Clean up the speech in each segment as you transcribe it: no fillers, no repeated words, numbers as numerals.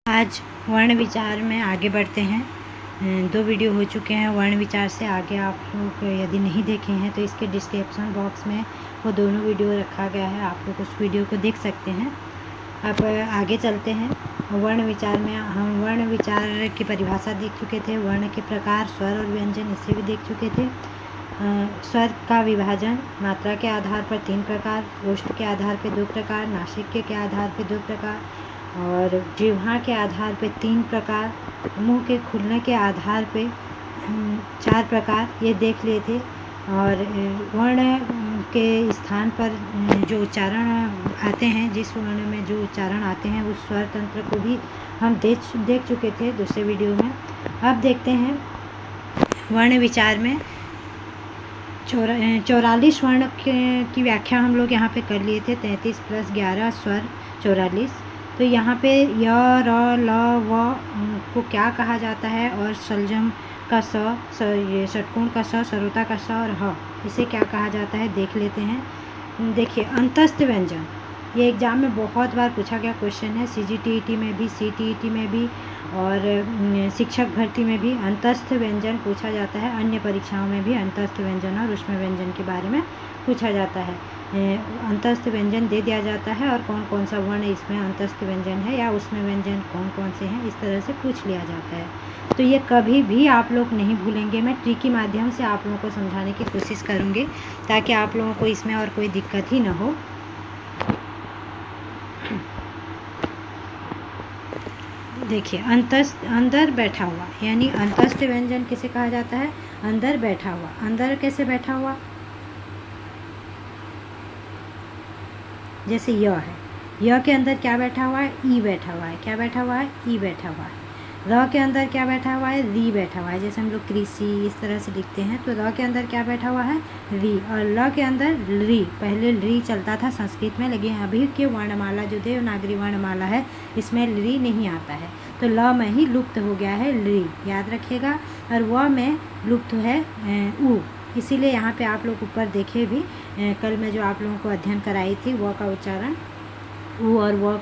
आज वर्ण विचार में आगे बढ़ते हैं। 2 वीडियो हो चुके हैं वर्ण विचार से आगे। आप लोग यदि नहीं देखे हैं तो इसके डिस्क्रिप्शन बॉक्स में वो दोनों वीडियो रखा गया है, आप लोग उस वीडियो को देख सकते हैं। अब आगे चलते हैं। वर्ण विचार में हम वर्ण विचार की परिभाषा देख चुके थे, वर्ण के प्रकार, स्वर और व्यंजन इसे भी देख चुके थे। स्वर का विभाजन, मात्रा के आधार पर 3 प्रकार, ओष्ठ के आधार पर 2 प्रकार, नासिक के आधार पर 2 प्रकार और जिह्वा के आधार पे 3 प्रकार, मुंह के खुलने के आधार पे 4 प्रकार ये देख लिए थे। और वर्ण के स्थान पर जो उच्चारण आते हैं, जिस वर्ण में जो उच्चारण आते हैं उस स्वर तंत्र को भी हम देख चुके थे दूसरे वीडियो में। अब देखते हैं वर्ण विचार में 44 वर्ण की व्याख्या हम लोग यहाँ पे कर लिए थे। 33 + 11 स्वर 44। तो यहाँ पे य, र, ल, व को क्या कहा जाता है और सलजम का ये षटकोण का सरोता का स और ह इसे क्या कहा जाता है देख लेते हैं। देखिए, अंतस्थ व्यंजन, ये एग्ज़ाम में बहुत बार पूछा गया क्वेश्चन है। CGTET में भी, CTET में भी और शिक्षक भर्ती में भी अंतस्थ व्यंजन पूछा जाता है। अन्य परीक्षाओं में भी अंतस्थ व्यंजन और ऊष्म व्यंजन के बारे में पूछा जाता है। अंतस्थ व्यंजन दे दिया जाता है और कौन कौन सा वर्ण इसमें अंतस्थ व्यंजन है या ऊष्म व्यंजन कौन कौन से हैं, इस तरह से पूछ लिया जाता है। तो ये कभी भी आप लोग नहीं भूलेंगे। मैं ट्रिक के माध्यम से आप लोगों को समझाने की कोशिश करूँगी ताकि आप लोगों को इसमें और कोई दिक्कत ही ना हो। देखिए, अंतस्थ, अंदर बैठा हुआ, यानी अंतस्थ व्यंजन किसे कहा जाता है? अंदर बैठा हुआ। अंदर कैसे बैठा हुआ? जैसे य है, य के अंदर क्या बैठा हुआ है? ई बैठा हुआ है। क्या बैठा हुआ है? ई बैठा हुआ है। र के अंदर क्या बैठा हुआ है? री बैठा हुआ है। जैसे हम लोग कृषि इस तरह से लिखते हैं, तो र के अंदर क्या बैठा हुआ है? री। और ल के अंदर री। पहले री चलता था संस्कृत में, लेकिन अभी के वर्णमाला जो देवनागरी वर्णमाला है इसमें री नहीं आता है, तो ल में ही लुप्त हो गया है री, याद रखिएगा। और व में लुप्त है उ, इसीलिए यहाँ पे आप लोग ऊपर देखे भी, कल मैं जो आप लोगों को अध्ययन कराई थी व का उच्चारण उ और व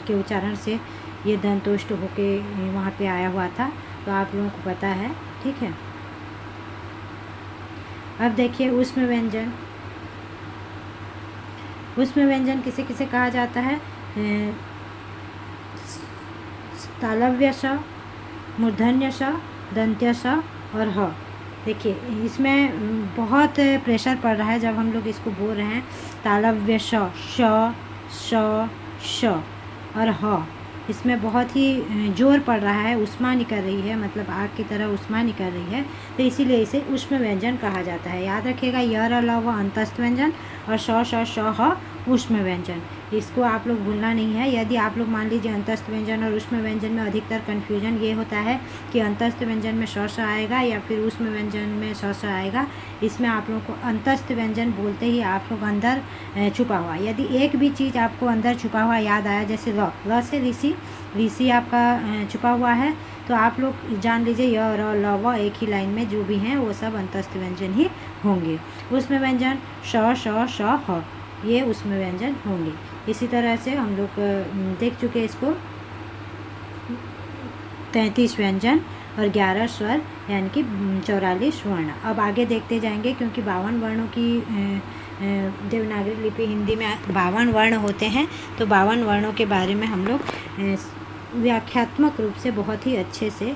के उच्चारण से ये दंतोष्ट होके वहाँ पे आया हुआ था, तो आप लोगों को पता है, ठीक है। अब देखिए ऊष्म व्यंजन। ऊष्म व्यंजन किसे किसे कहा जाता है? तालव्य स, मूर्धन्य स, दंत्य स और ह। देखिए, इसमें बहुत प्रेशर पड़ रहा है जब हम लोग इसको बोल रहे हैं। तालव्य श, श, श और ह, इसमें बहुत ही जोर पड़ रहा है, उष्मा निकल रही है, मतलब आग की तरह उष्मा निकल रही है, तो इसीलिए इसे ऊष्म व्यंजन कहा जाता है। याद रखिएगा, य, र, ल, व अंतस्थ व्यंजन और श, ह ऊष्म व्यंजन, इसको आप लोग भूलना नहीं है। यदि आप लोग मान लीजिए अंतस्थ व्यंजन और ऊष्म व्यंजन में अधिकतर कन्फ्यूजन ये होता है कि अंतस्थ व्यंजन में श आएगा या फिर ऊष्म व्यंजन में श आएगा। इसमें आप लोगों को अंतस्थ व्यंजन बोलते ही आप लोग अंदर छुपा हुआ, यदि एक भी चीज़ आपको अंदर छुपा हुआ याद आया, जैसे र से ऋषि, ऋषि आपका छुपा हुआ है, तो आप लोग जान लीजिए य, र, ल, व एक ही लाइन में जो भी हैं वो सब अंतस्थ व्यंजन ही होंगे। ऊष्म व्यंजन श, ह, ये ऊष्म व्यंजन होंगे। इसी तरह से हम लोग देख चुके इसको 33 व्यंजन और 11 स्वर, यानी कि 44 वर्ण। अब आगे देखते जाएंगे, क्योंकि 52 वर्णों की देवनागरी लिपि हिंदी में 52 वर्ण होते हैं, तो 52 वर्णों के बारे में हम लोग व्याख्यात्मक रूप से बहुत ही अच्छे से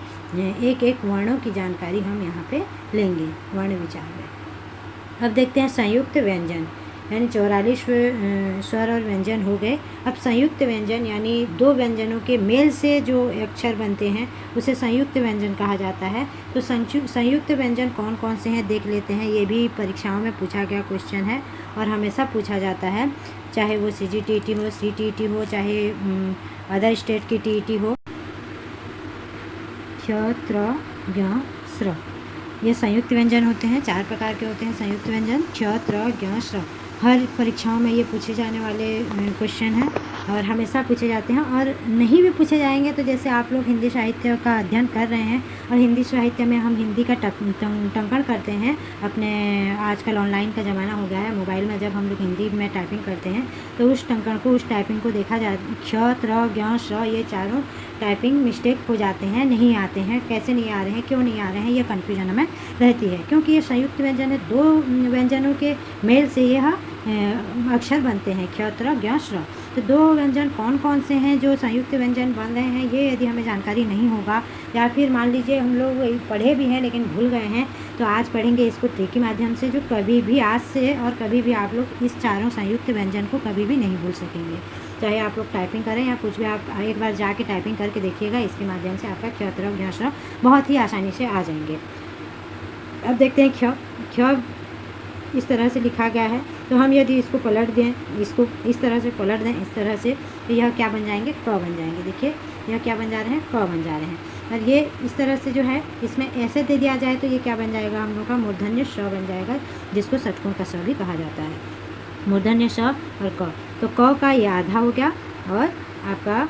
एक एक वर्णों की जानकारी हम यहाँ पे लेंगे वर्ण विचार में। अब देखते हैं संयुक्त व्यंजन, यानी 44 स्वर और व्यंजन हो गए। अब संयुक्त व्यंजन, यानी 2 व्यंजनों के मेल से जो अक्षर बनते हैं उसे संयुक्त व्यंजन कहा जाता है। तो संयुक्त व्यंजन कौन कौन से हैं देख लेते हैं। ये भी परीक्षाओं में पूछा गया क्वेश्चन है और हमेशा पूछा जाता है, चाहे वो CGTET हो, CTET हो, चाहे अदर स्टेट की TET हो। क्ष, त्र, ज्ञ, स्र, ये संयुक्त व्यंजन होते हैं। 4 प्रकार के होते हैं संयुक्त व्यंजन, क्ष, त्र, ज्ञ, स्र। हर परीक्षाओं में ये पूछे जाने वाले क्वेश्चन हैं और हमेशा पूछे जाते हैं, और नहीं भी पूछे जाएंगे तो जैसे आप लोग हिंदी साहित्य का अध्ययन कर रहे हैं और हिंदी साहित्य में हम हिंदी का टंकण करते हैं अपने, आजकल ऑनलाइन का ज़माना हो गया है, मोबाइल में जब हम लोग हिंदी में टाइपिंग करते हैं तो उस टंकण को, उस टाइपिंग को देखा जाए। क्ष, त्र, ज्ञ, स्र, ये चारों टाइपिंग मिस्टेक हो जाते हैं, नहीं आते हैं, कैसे नहीं आ रहे हैं, क्यों नहीं आ रहे हैं, ये कन्फ्यूजन हमें रहती है, क्योंकि ये संयुक्त व्यंजन है। 2 व्यंजनों के मेल से यह अक्षर बनते हैं, क्ष, त्र, ज्ञ, श्र। तो 2 व्यंजन कौन कौन से हैं जो संयुक्त व्यंजन बन रहे हैं, ये यदि हमें जानकारी नहीं होगा, या फिर मान लीजिए हम लोग पढ़े भी हैं लेकिन भूल गए हैं, तो आज पढ़ेंगे इसको ट्रिक के माध्यम से, जो कभी भी आज से और कभी भी आप लोग इस चारों संयुक्त व्यंजन को कभी भी नहीं भूल सकेंगे। चाहे आप लोग टाइपिंग करें या कुछ भी, आप एक बार जाके टाइपिंग करके देखिएगा, इसके माध्यम से आपका क्ष, त्र, ज्ञ, श्र बहुत ही आसानी से आ जाएंगे। अब देखते हैं क्ष इस तरह से लिखा गया है, तो हम यदि इसको पलट दें, इसको इस तरह से पलट दें, इस तरह से, तो यह क्या बन जाएंगे, क बन जाएंगे। देखिए यह क्या बन जा रहे हैं, क बन जा रहे हैं। और ये इस तरह से जो है, इसमें ऐसे दे दिया जाए तो ये क्या बन जाएगा, हम लोग का मूर्धन्य श बन जाएगा, जिसको षटकोण का स भी कहा जाता है। मूर्धन्य श और क, तो क का ये आधा हो गया, और आपका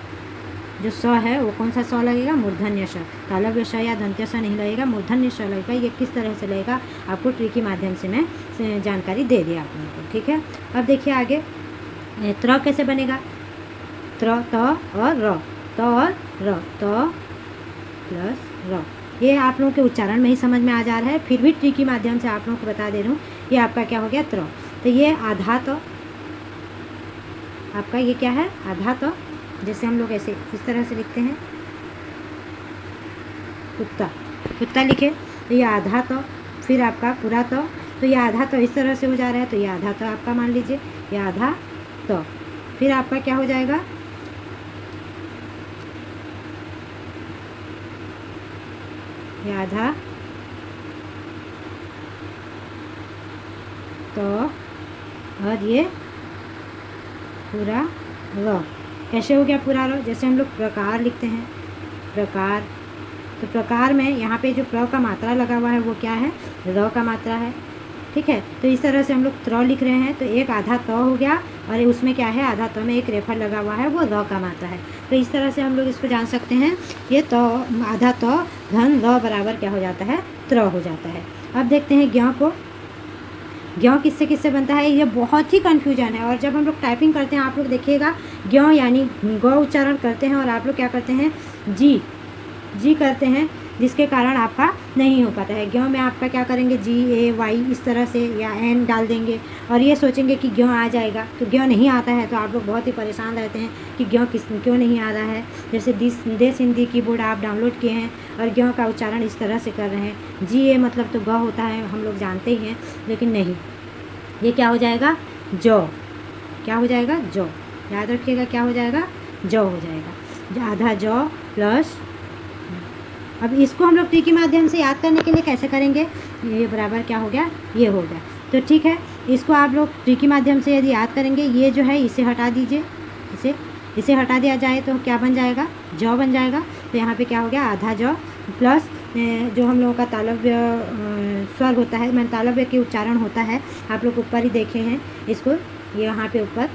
जो स है वो कौन सा स लगेगा, मूर्धन्य श। तालव्य श या दंत्य श नहीं लगेगा, मूर्धन्य श लगेगा। ये किस तरह से लगेगा, आपको ट्रिक के माध्यम से मैं जानकारी दे दिया आप लोगों को, ठीक है। अब देखिए आगे, त्र कैसे बनेगा, त्र, त और र, त और र, त प्लस र। ये आप लोगों के उच्चारण में ही समझ में आ जा रहा है, फिर भी ट्रिक के माध्यम से आप लोगों को बता दे रही हूँ। ये आपका क्या हो गया, त्र। तो ये आधा त, आपका ये क्या है, आधा त, जैसे हम लोग ऐसे इस तरह से लिखते हैं, कुत्ता, कुत्ता लिखे, तो ये आधा तो, फिर आपका पूरा तो ये आधा तो इस तरह से हो जा रहा है, तो ये आधा तो आपका मान लीजिए, ये आधा तो, फिर आपका क्या हो जाएगा, ये आधा तो, और ये पूरा र। कैसे हो गया पूरा र, जैसे हम लोग प्रकार लिखते हैं, प्रकार, तो प्रकार में यहाँ पे जो प्र का मात्रा लगा हुआ है वो क्या है, र का मात्रा है, ठीक है। तो इस तरह से हम लोग त्र लिख रहे हैं, तो एक आधा त हो गया, और उसमें क्या है, आधा त में एक रेफर लगा हुआ है, वो र का मात्रा है। तो इस तरह से हम लोग इसको जान सकते हैं, ये त, आधा त धन र बराबर क्या हो जाता है, त्र हो जाता है। अब देखते हैं ज्ञ को, ज्ञ किससे किससे बनता है, ये बहुत ही कन्फ्यूजन है। और जब हम लोग टाइपिंग करते हैं, आप लोग देखिएगा, ज्ञ यानी ग उच्चारण करते हैं, और आप लोग क्या करते हैं, जी करते हैं, जिसके कारण आपका नहीं हो पाता है। ज्ञ में आपका क्या करेंगे, GAY इस तरह से, या N डाल देंगे, और ये सोचेंगे कि ज्ञ आ जाएगा, तो ज्ञ नहीं आता है, तो आप लोग बहुत ही परेशान रहते हैं कि ज्ञ क्यों नहीं आ रहा है। जैसे देश हिंदी कीबोर्ड आप डाउनलोड किए हैं, और ज्ञ का उच्चारण इस तरह से कर रहे हैं, GA मतलब तो ग होता है, हम लोग जानते ही हैं, लेकिन नहीं, ये क्या हो जाएगा, जौ, क्या हो जाएगा, जौ, याद रखिएगा, क्या हो जाएगा, जौ हो जाएगा, आधा जौ प्लस। अब इसको हम लोग ट्री के माध्यम से याद करने के लिए कैसे करेंगे, ये बराबर क्या हो गया, ये हो गया। तो ठीक है, इसको आप लोग ट्री के माध्यम से यदि याद करेंगे, ये जो है इसे हटा दीजिए, इसे हटा दिया जाए तो क्या बन जाएगा, जौ बन जाएगा। तो यहाँ पे क्या हो गया, आधा जौ प्लस जो हम लोगों का तालव्य स्वर होता है, मैंने तालव्य के उच्चारण होता है, आप लोग ऊपर ही देखे हैं इसको, यहाँ पे ऊपर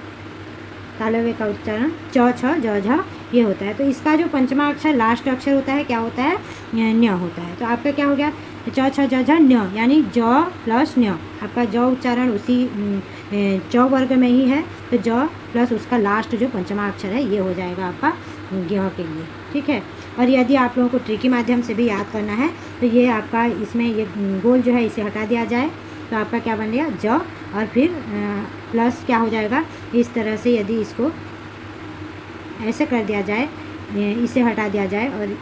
तालव्य का उच्चारण च, छ, ज, झ ये होता है। तो इसका जो पंचमा अक्षर लास्ट अक्षर होता है, क्या होता है, न्य होता है। तो आपका क्या हो गया, च, छ, ज, झ, न्य, यानी ज प्लस न्य। आपका ज उच्चारण उसी च वर्ग में ही है, तो ज प्लस उसका लास्ट जो पंचमा अक्षर है, ये हो जाएगा आपका ज्ञ के लिए, ठीक है। और यदि आप लोगों को ट्री के माध्यम से भी याद करना है, तो ये आपका इसमें ये गोल जो है इसे हटा दिया जाए, तो आपका क्या बन गया, ज, और फिर प्लस क्या हो जाएगा, इस तरह से यदि इसको ऐसे कर दिया जाए, इसे हटा दिया जाए, और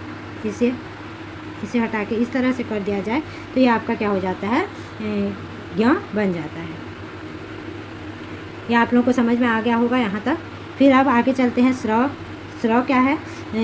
इसे हटा के इस तरह से कर दिया जाए, तो ये आपका क्या हो जाता है, ज्ञ बन जाता है। ये आप लोगों को समझ में आ गया होगा यहाँ तक। फिर अब आगे चलते हैं, स्र क्या है,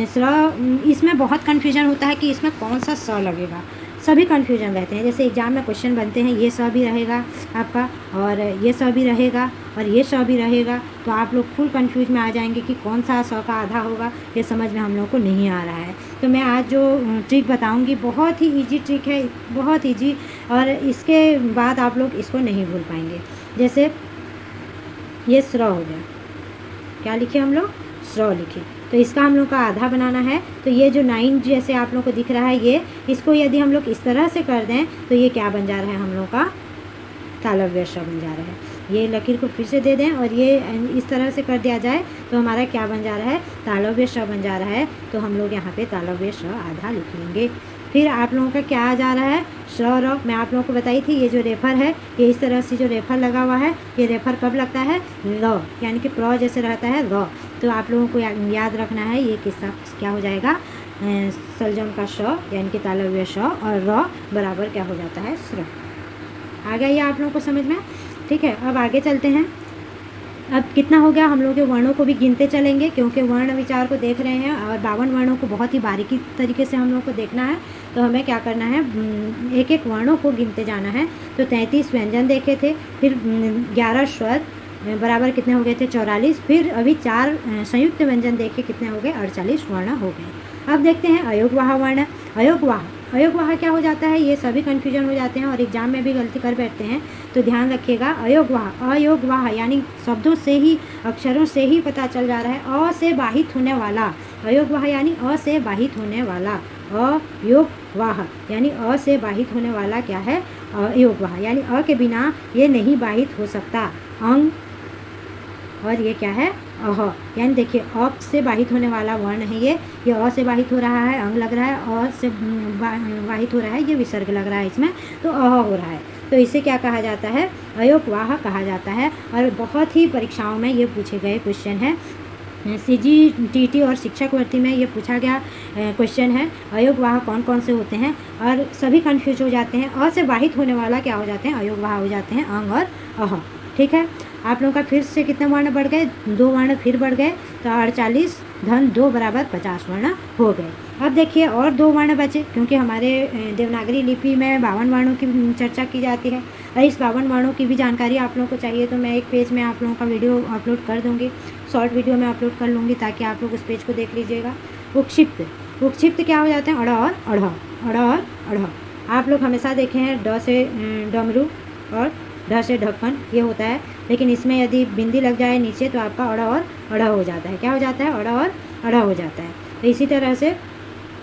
स्र इसमें बहुत कन्फ्यूजन होता है कि इसमें कौन सा स लगेगा, सभी कन्फ्यूजन रहते हैं। जैसे एग्जाम में क्वेश्चन बनते हैं, ये स भी रहेगा आपका, और ये स भी रहेगा, और ये स भी रहेगा, तो आप लोग फुल कंफ्यूज में आ जाएंगे कि कौन सा स का आधा होगा, ये समझ में हम लोग को नहीं आ रहा है। तो मैं आज जो ट्रिक बताऊंगी बहुत ही इजी ट्रिक है, बहुत इजी, और इसके बाद आप लोग इसको नहीं भूल पाएंगे। जैसे ये स्र हो गया, क्या लिखे हम लोग, स्र लिखे, तो इसका हम लोग का आधा बनाना है। तो ये जो 9 जैसे आप लोग को दिख रहा है, ये इसको यदि हम लोग इस तरह से कर दें, तो ये क्या बन जा रहा है हम लोग का, तालव्य श बन जा रहा है। ये लकीर को फिर से दे दें और ये इस तरह से कर दिया जाए तो हमारा क्या बन जा रहा है, तालव्य श बन जा रहा है। तो हम लोग यहाँ पे तालव्य श आधा लिख लेंगे। फिर आप लोगों का क्या आ जा रहा है, श र। मैं आप लोगों को बताई थी ये जो रेफर है, ये इस तरह से जो रेफर लगा हुआ है, ये रेफर कब लगता है, ल, यानी कि प्र जैसे रहता है र। तो आप लोगों को याद रखना है ये किसका क्या हो जाएगा, सलजम का श यानी कि तालव्य श और र बराबर क्या हो जाता है, स्र। आ गया ये आप लोगों को समझ में। ठीक है, अब आगे चलते हैं। अब कितना हो गया, हम लोग के वर्णों को भी गिनते चलेंगे क्योंकि वर्ण विचार को देख रहे हैं और 52 वर्णों को बहुत ही बारीकी तरीके से हम लोग को देखना है। तो हमें क्या करना है, एक एक वर्णों को गिनते जाना है। तो 33 व्यंजन देखे थे, फिर 11 स्वर बराबर कितने हो गए थे, 44। फिर अभी 4 संयुक्त व्यंजन देखे, कितने हो गए, 48 वर्ण हो गए। अब देखते हैं अयोगवाह वर्ण। अयोगवाह क्या हो जाता है, ये सभी कन्फ्यूजन हो जाते हैं और एग्जाम में भी गलती कर बैठते हैं। तो ध्यान रखिएगा, अयोगवाह यानी शब्दों से ही, अक्षरों से ही पता चल जा रहा है, अ से बाहित होने वाला। अयोगवाह यानी अ से बाहित होने वाला, अयोगवाह यानी अ से बाहित होने वाला क्या है, अयोगवाह यानी अ के बिना ये नहीं बाहित हो सकता। अंग और ये क्या है, अह, यानी देखिए अ से बाहित होने वाला वर्ण है ये अ से बाहित हो रहा है, अंग लग रहा है, अ से बाहित हो रहा है, ये विसर्ग लग रहा है इसमें, तो अह हो रहा है। तो इसे क्या कहा जाता है, अयोगवाह कहा जाता है। और बहुत ही परीक्षाओं में ये पूछे गए क्वेश्चन है, CGTT और शिक्षक भर्ती में ये पूछा गया क्वेश्चन है, अयोगवाह कौन कौन से होते हैं। और सभी कन्फ्यूज हो जाते हैं, अ से बाहित होने वाला क्या हो जाते हैं, अयोगवाह हो जाते हैं, अंग और अह। ठीक है, आप लोगों का फिर से कितने वर्ण बढ़ गए, 2 वर्ण फिर बढ़ गए। तो 48 धन 2 बराबर 50 वर्ण हो गए। अब देखिए और 2 वर्ण बचे, क्योंकि हमारे देवनागरी लिपि में 52 वर्णों की चर्चा की जाती है और इस 52 वर्णों की भी जानकारी आप लोगों को चाहिए। तो मैं एक पेज में आप लोगों का वीडियो अपलोड कर दूँगी, शॉर्ट वीडियो में अपलोड कर लूँगी ताकि आप लोग उस पेज को देख लीजिएगा। उक्षिप्त क्या हो जाते हैं, अड़ और अढ़। आप लोग हमेशा देखे हैं ड से डमरू और ढ से ढक्कन, ये होता है। लेकिन इसमें यदि बिंदी लग जाए नीचे तो आपका अड़ और अढ़ हो जाता है। क्या हो जाता है, अड़ और अढ़ हो जाता है। तो इसी तरह से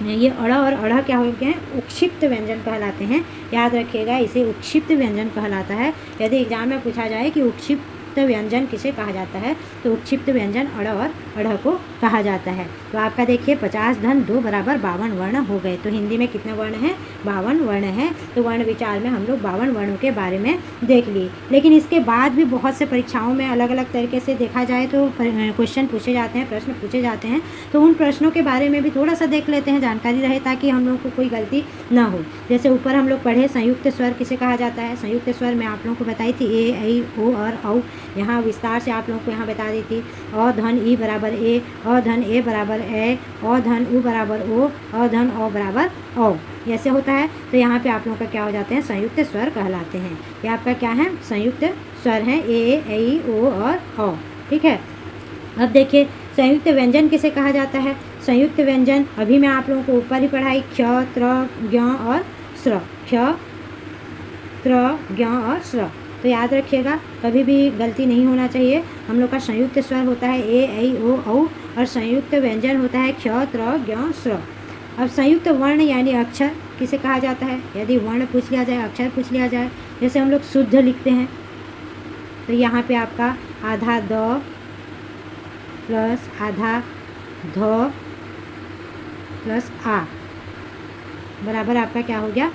ये अड़ और अढ़ क्या होते हैं, उक्षिप्त व्यंजन कहलाते हैं। याद रखिएगा, इसे उक्षिप्त व्यंजन कहलाता है। यदि एग्जाम में पूछा जाए कि उक्षिप्त व्यंजन किसे कहा जाता है, तो उक्षिप्त व्यंजन अड़ और अढ़ को कहा जाता है। तो आपका देखिए 50 धन 2 बराबर 52 वर्ण हो गए। तो हिंदी में कितने वर्ण हैं, 52 वर्ण हैं। तो वर्ण विचार में हम लोग 52 वर्णों के बारे में देख लिए। लेकिन इसके बाद भी बहुत से परीक्षाओं में अलग अलग तरीके से देखा जाए तो क्वेश्चन पूछे जाते हैं, प्रश्न पूछे जाते हैं। तो उन प्रश्नों के बारे में भी थोड़ा सा देख लेते हैं, जानकारी रहे, ताकि हम लोग को कोई गलती ना हो। जैसे ऊपर हम लोग पढ़े संयुक्त स्वर किसे कहा जाता है। संयुक्त स्वर मैं आप लोगों को बताई थी, ए, ऐ, ओ और औ। यहाँ विस्तार से आप लोगों को यहाँ बता दी थी, अ धन ई बराबर ए, अ धन ए बराबर ए, अ धन उ बराबर ओ, अ धन औ बराबर औ, ऐसे होता है। तो यहाँ पे आप लोगों का क्या हो जाते हैं, संयुक्त स्वर कहलाते हैं। ये आपका क्या है, संयुक्त स्वर है, ए, ऐ, ओ और औ। ठीक है, अब देखिए संयुक्त व्यंजन किसे कहा जाता है। संयुक्त व्यंजन अभी मैं आप लोगों को ऊपर ही पढ़ाई, क्ष, त्र, ज्ञ और स्र, क्ष, त्र, ज्ञ और स्र। तो याद रखिएगा, कभी भी गलती नहीं होना चाहिए। हम लोग का संयुक्त स्वर होता है ए, ऐ, ओ, औ और संयुक्त व्यंजन होता है क्ष, त्र, ज्ञ, स्र। अब संयुक्त वर्ण यानी अक्षर किसे कहा जाता है। यदि वर्ण पूछ लिया जाए, अक्षर पूछ लिया जाए, जैसे हम लोग शुद्ध लिखते हैं, तो यहाँ पे आपका आधा द प्लस आधा ध प्लस आ बराबर आपका क्या हो गया,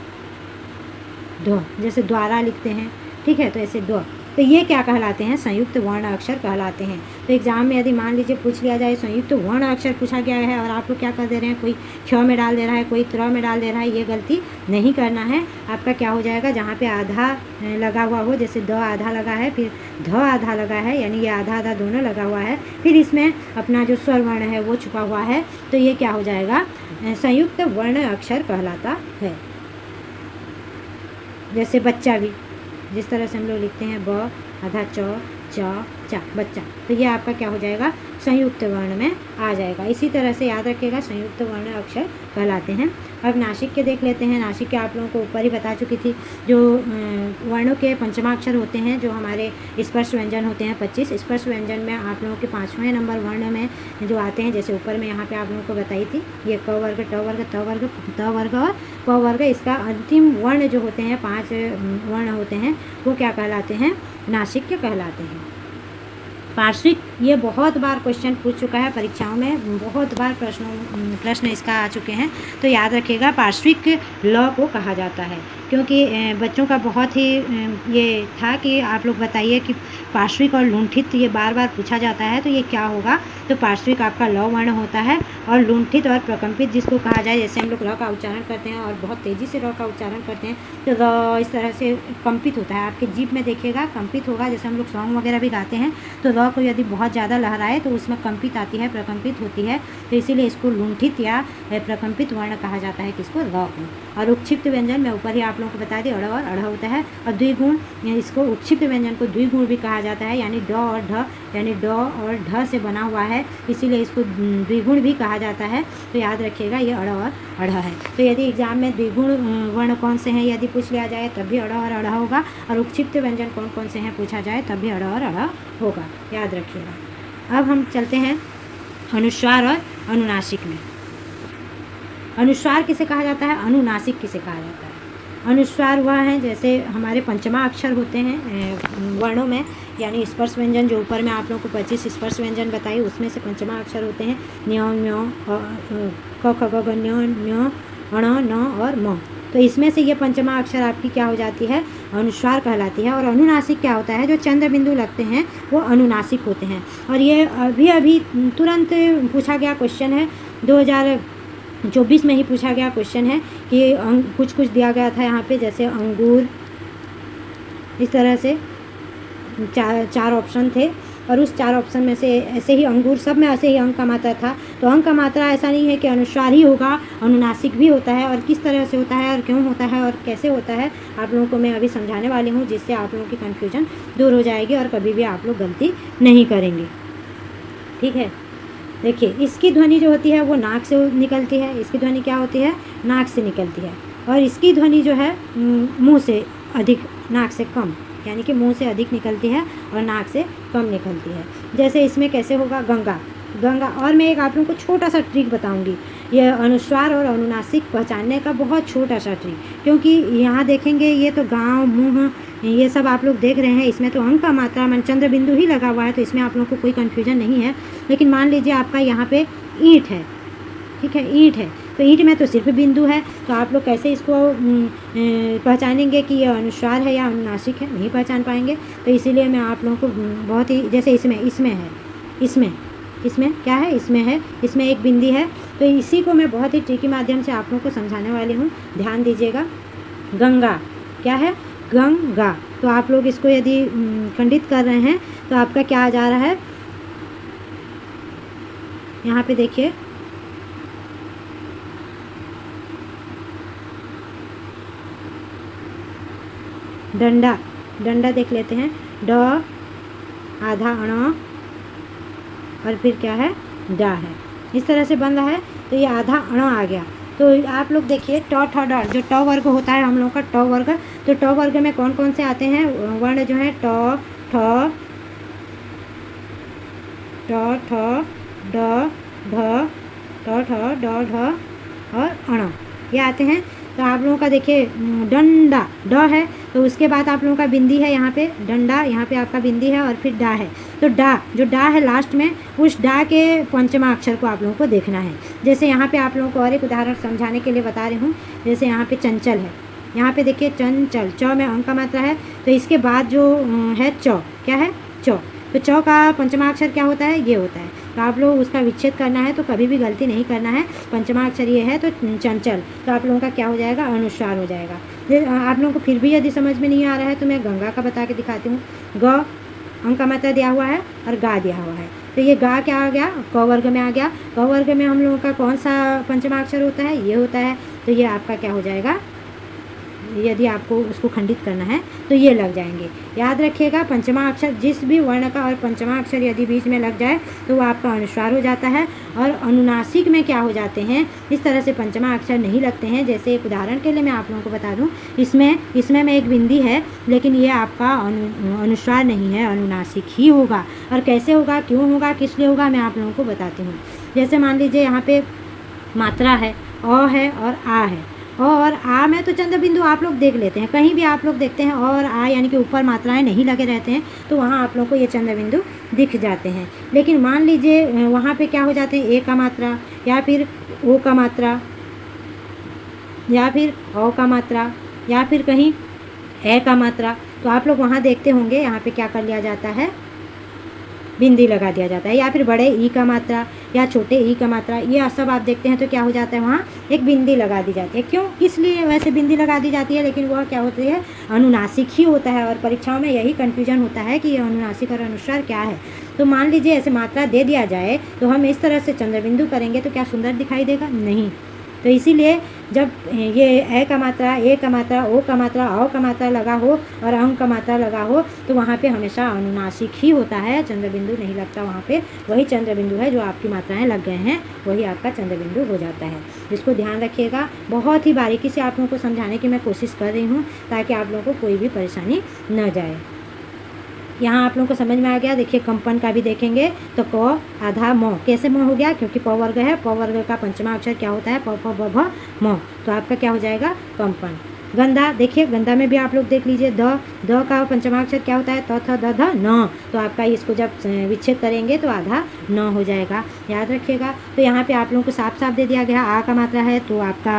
ध। जैसे द्वारा लिखते हैं, ठीक है, तो ऐसे द। तो ये क्या कहलाते हैं, संयुक्त वर्ण अक्षर कहलाते हैं। तो एग्जाम में यदि मान लीजिए पूछ लिया जाए संयुक्त वर्ण अक्षर पूछा गया है और आप लोग क्या कर दे रहे हैं, कोई क्ष में डाल दे रहा है, कोई त्र में डाल दे रहा है, ये गलती नहीं करना है। आपका क्या हो जाएगा, जहाँ पे आधा लगा हुआ हो, जैसे द आधा लगा है, फिर ध आधा लगा है, यानी ये आधा आधा दोनों लगा हुआ है, फिर इसमें अपना जो स्वर वर्ण है वो छुपा हुआ है, तो ये क्या हो जाएगा, संयुक्त वर्ण अक्षर कहलाता है। जैसे बच्चा भी जिस तरह से हम लोग लिखते हैं, ब आधा च, च, बच्चा बच्चा, तो ये आपका क्या हो जाएगा, संयुक्त वर्ण में आ जाएगा। इसी तरह से याद रखिएगा संयुक्त वर्ण अक्षर कहलाते हैं। अब नासिक के देख लेते हैं। नासिक के आप लोगों को ऊपर ही बता चुकी थी। जो वर्णों के पंचमाक्षर होते हैं, जो हमारे स्पर्श व्यंजन होते हैं 25। स्पर्श व्यंजन में आप लोगों के 5वें नंबर वर्ण में जो आते हैं, जैसे ऊपर में यहाँ पे आप लोगों को बताई थी, ये क वर्ग, ट वर्ग, त वर्ग, त वर्ग और प वर्ग। इसका अंतिम वर्ण जो होते हैं 5 वर्ण होते हैं, वो क्या कहलाते हैं, नासिक के कहलाते हैं। पार्श्विक, ये बहुत बार क्वेश्चन पूछ चुका है परीक्षाओं में, बहुत बार प्रश्न इसका आ चुके हैं, तो याद रखिएगा पार्श्विक ल को कहा जाता है। क्योंकि बच्चों का बहुत ही ये था कि आप लोग बताइए कि पार्श्विक और लुंठित ये बार बार पूछा जाता है, तो ये क्या होगा, तो पार्श्विक आपका ल वर्ण होता है, और लुंठित और प्रकंपित जिसको कहा जाए, जैसे हम लोग र का उच्चारण करते हैं और बहुत तेज़ी से र का उच्चारण करते हैं, तो र इस तरह से कंपित होता है, आपके जीभ में देखिएगा कंपित होगा। जैसे हम लोग सॉन्ग वगैरह भी गाते हैं, तो र को यदि बहुत ज़्यादा लहराए तो उसमें कंपित आती है, प्रकंपित होती है, तो इसीलिए इसको लुंठित या प्रकंपित वर्ण कहा जाता है, किसको, र को। और उपक्षिप्त व्यंजन में ऊपर ही आप लोगों को बता दें, अड़ और अढ़ होता है। और द्विगुण, इसको उपक्षिप्त व्यंजन को द्विगुण भी कहा जाता है, यानी ड और ढ, यानी ड और ढ से बना हुआ है, इसीलिए इसको द्विगुण भी कहा जाता है। तो याद रखिएगा ये अड़ और अढ़ है। तो यदि एग्जाम में द्विगुण वर्ण कौन से हैं यदि पूछ लिया जाए तब भी अड़ और अढ़ होगा, और उपक्षिप्त व्यंजन कौन कौन से हैं पूछा जाए तब भी अड़ और अढ़ होगा, याद रखिएगा। अब हम चलते हैं अनुस्वार और अनुनासिक में। अनुस्वार किसे कहा जाता है, अनुनासिक किसे कहा जाता है। अनुस्वार वह हैं जैसे हमारे पंचमा अक्षर होते हैं वर्णों में, यानी स्पर्श व्यंजन जो ऊपर में आप लोगों को 25 स्पर्श व्यंजन बताई, उसमें से पंचमा अक्षर होते हैं न्यो, न्यो, क, ख, ग, न्यो, न्यो, अण, न और म। तो इसमें से ये पंचमा अक्षर आपकी क्या हो जाती है, अनुस्वार कहलाती है। और अनुनासिक क्या होता है, जो चंद्र बिंदु लगते हैं वो अनुनासिक होते हैं। और ये अभी तुरंत पूछा गया क्वेश्चन है, 2024 में ही पूछा गया क्वेश्चन है कि कुछ दिया गया था यहाँ पे, जैसे अंगूर, इस तरह से चार ऑप्शन थे, और उस 4 ऑप्शन में से ऐसे ही अंगूर, सब में ऐसे ही अंक का मात्रा था। तो अंक का मात्रा ऐसा नहीं है कि अनुस्वार ही होगा, अनुनासिक भी होता है, और किस तरह से होता है और क्यों होता है और कैसे होता है आप लोगों को मैं अभी समझाने वाली हूँ, जिससे आप लोगों की कन्फ्यूजन दूर हो जाएगी और कभी भी आप लोग गलती नहीं करेंगे। ठीक है, देखिए इसकी ध्वनि जो होती है वो नाक से निकलती है। इसकी ध्वनि क्या होती है, नाक से निकलती है। और इसकी ध्वनि जो है मुंह से अधिक, नाक से कम, यानी कि मुंह से अधिक निकलती है और नाक से कम निकलती है। जैसे इसमें कैसे होगा, गंगा, गंगा। और मैं एक आप लोगों को छोटा सा ट्रिक बताऊंगी, यह अनुस्वार और अनुनासिक पहचानने का बहुत छोटा सा ट्रिक, क्योंकि यहाँ देखेंगे ये तो गाँव, मुँह, ये सब आप लोग देख रहे हैं, इसमें तो अंक का मात्रा मन चंद्र बिंदु ही लगा हुआ है, तो इसमें आप लोगों को कोई कन्फ्यूजन नहीं है। लेकिन मान लीजिए आपका यहाँ पे ईंट है, ठीक है, ईंट है, तो ईंट में तो सिर्फ बिंदु है, तो आप लोग कैसे इसको पहचानेंगे कि यह अनुस्वार है या अनुनासिक है, नहीं पहचान पाएंगे। तो इसीलिए मैं आप लोगों को बहुत ही, जैसे इसमें है, इसमें क्या है, इसमें है, इसमें एक बिंदी है, तो इसी को मैं बहुत ही ट्रिकी माध्यम से आप लोगों को समझाने वाली हूँ, ध्यान दीजिएगा। गंगा क्या है, गंगा। तो आप लोग इसको यदि खंडित कर रहे हैं तो आपका क्या आ जा रहा है, यहाँ पे देखिए, डंडा, डंडा देख लेते हैं, ड आधा अण और फिर क्या है, डा है, इस तरह से बन रहा है, तो ये आधा अण आ गया। तो आप लोग देखिए ट ठ ड, जो ट वर्ग होता है हम लोग का ट वर्ग, तो ट वर्ग में कौन कौन से आते हैं वर्ण, जो है ट ठ ड ढ, ट ठ ड ढ और अण, ये आते हैं। तो आप लोगों का देखिए डंडा, ड है, तो उसके बाद आप लोगों का बिंदी है यहाँ पे, डंडा, यहाँ पे आपका बिंदी है, और फिर डा है। तो डा, जो डा है लास्ट में, उस डा के पंचमा अक्षर को आप लोगों को देखना है। जैसे यहाँ पे आप लोगों को और एक उदाहरण समझाने के लिए बता रही हूँ, जैसे यहाँ पे चंचल है, यहाँ पे देखिए चंचल, च में अंक का मात्रा है, तो इसके बाद जो है च, क्या है, च, तो च का पंचमा अक्षर क्या होता है, ये होता है। तो आप लोग उसका विच्छेद करना है, तो कभी भी गलती नहीं करना है। पंचमा अक्षर ये है तो चंचल, तो आप लोगों का क्या हो जाएगा, अनुस्वार हो जाएगा। आप लोगों को फिर भी यदि समझ में नहीं आ रहा है तो मैं गंगा का बता के दिखाती हूँ। ग अंक का मात्रा दिया हुआ है और गा दिया हुआ है, तो ये गा क्या आ गया, क वर्ग में आ गया। क वर्ग में हम लोगों का कौन सा पंचमा अक्षर होता है, ये होता है, तो ये आपका क्या हो जाएगा, यदि आपको उसको खंडित करना है तो ये लग जाएंगे। याद रखिएगा, पंचमा अक्षर जिस भी वर्ण का और पंचमा अक्षर यदि बीच में लग जाए तो वो आपका अनुस्वार हो जाता है। और अनुनासिक में क्या हो जाते हैं, इस तरह से पंचमा अक्षर नहीं लगते हैं। जैसे एक उदाहरण के लिए मैं आप लोगों को बता दूं, इसमें में एक बिंदी है, लेकिन ये आपका अनुस्वार नहीं है, अनुनासिक ही होगा। और कैसे होगा, क्यों होगा, किस लिए होगा, मैं आप लोगों को बताती हूँ। जैसे मान लीजिए यहाँ पे मात्रा है, अ है और आ है। अ और आ में तो चंद्र बिंदु आप लोग देख लेते हैं, कहीं भी आप लोग देखते हैं और आ यानी कि ऊपर मात्राएं नहीं लगे रहते हैं, तो वहाँ आप लोग को ये चंद्र बिंदु दिख जाते हैं। लेकिन मान लीजिए वहाँ पे क्या हो जाते हैं, ए का मात्रा या फिर ओ का मात्रा या फिर औ का मात्रा या फिर कहीं ए का मात्रा, तो आप लोग वहाँ देखते होंगे यहाँ पे क्या कर लिया जाता है, बिंदी लगा दिया जाता है। या फिर बड़े ई का मात्रा या छोटे ई का मात्रा, ये सब आप देखते हैं तो क्या हो जाता है, वहाँ एक बिंदी लगा दी जाती है। क्यों, इसलिए वैसे बिंदी लगा दी जाती है, लेकिन वह क्या होती है, अनुनासिक ही होता है। और परीक्षाओं में यही कन्फ्यूजन होता है कि ये अनुनासिक और अनुस्वार क्या है। तो मान लीजिए ऐसे मात्रा दे दिया जाए तो हम इस तरह से चंद्र बिंदु करेंगे तो क्या सुंदर दिखाई देगा, नहीं। तो इसीलिए जब ये ए का मात्रा, ए का मात्रा, ओ का मात्रा, औ का मात्रा लगा हो और अंग का मात्रा लगा हो तो वहाँ पे हमेशा अनुनासिक ही होता है, चंद्र बिंदु नहीं लगता वहाँ पे। वही चंद्र बिंदु है जो आपकी मात्राएं लग गए हैं, वही आपका चंद्र बिंदु हो जाता है। इसको ध्यान रखिएगा, बहुत ही बारीकी से आप लोगों को समझाने की मैं कोशिश कर रही हूँ ताकि आप लोगों को कोई भी परेशानी न जाए। यहाँ आप लोगों को समझ में आ गया। देखिए कंपन का भी देखेंगे तो क आधा म, कैसे म हो गया, क्योंकि प वर्ग है, प वर्ग का पंचमा अक्षर क्या होता है, प फ ब भ म, तो आपका क्या हो जाएगा, कंपन। गंधा, देखिए गंधा में भी आप लोग देख लीजिए, द का पंचमा अक्षर क्या होता है, त थ द ध न, तो आपका इसको जब विच्छेद करेंगे तो आधा न हो जाएगा, याद रखिएगा। तो यहाँ पे आप लोगों को साफ साफ दे दिया गया, आ का मात्रा है तो आपका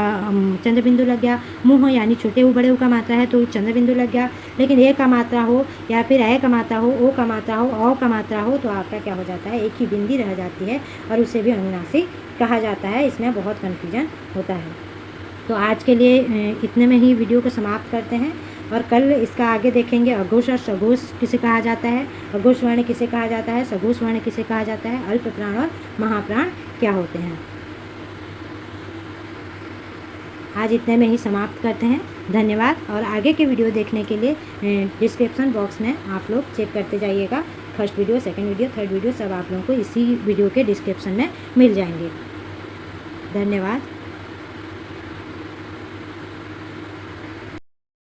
चंद्र बिंदु लग गया, मुँह यानी छोटे ऊ बड़े ऊ का मात्रा है तो चंद्र बिंदु लग गया। लेकिन ए का मात्रा हो या फिर ए का मात्रा हो, ओ का मात्रा हो, औ का मात्रा हो, तो आपका क्या हो जाता है, एक ही बिंदी रह जाती है और उसे भी अनुनासिक कहा जाता है। इसमें बहुत कन्फ्यूजन होता है। तो आज के लिए इतने में ही वीडियो को समाप्त करते हैं और कल इसका आगे देखेंगे। अघोष और सघोष किसे कहा जाता है, अघोष वर्ण किसे कहा जाता है, सघोष वर्ण किसे कहा जाता है, अल्प प्राण और महाप्राण क्या होते हैं। आज इतने में ही समाप्त करते हैं। धन्यवाद। और आगे के वीडियो देखने के लिए डिस्क्रिप्शन बॉक्स में आप लोग चेक करते जाइएगा। First video, second video, third video सब आप लोगों को इसी वीडियो के डिस्क्रिप्शन में मिल जाएंगे। धन्यवाद।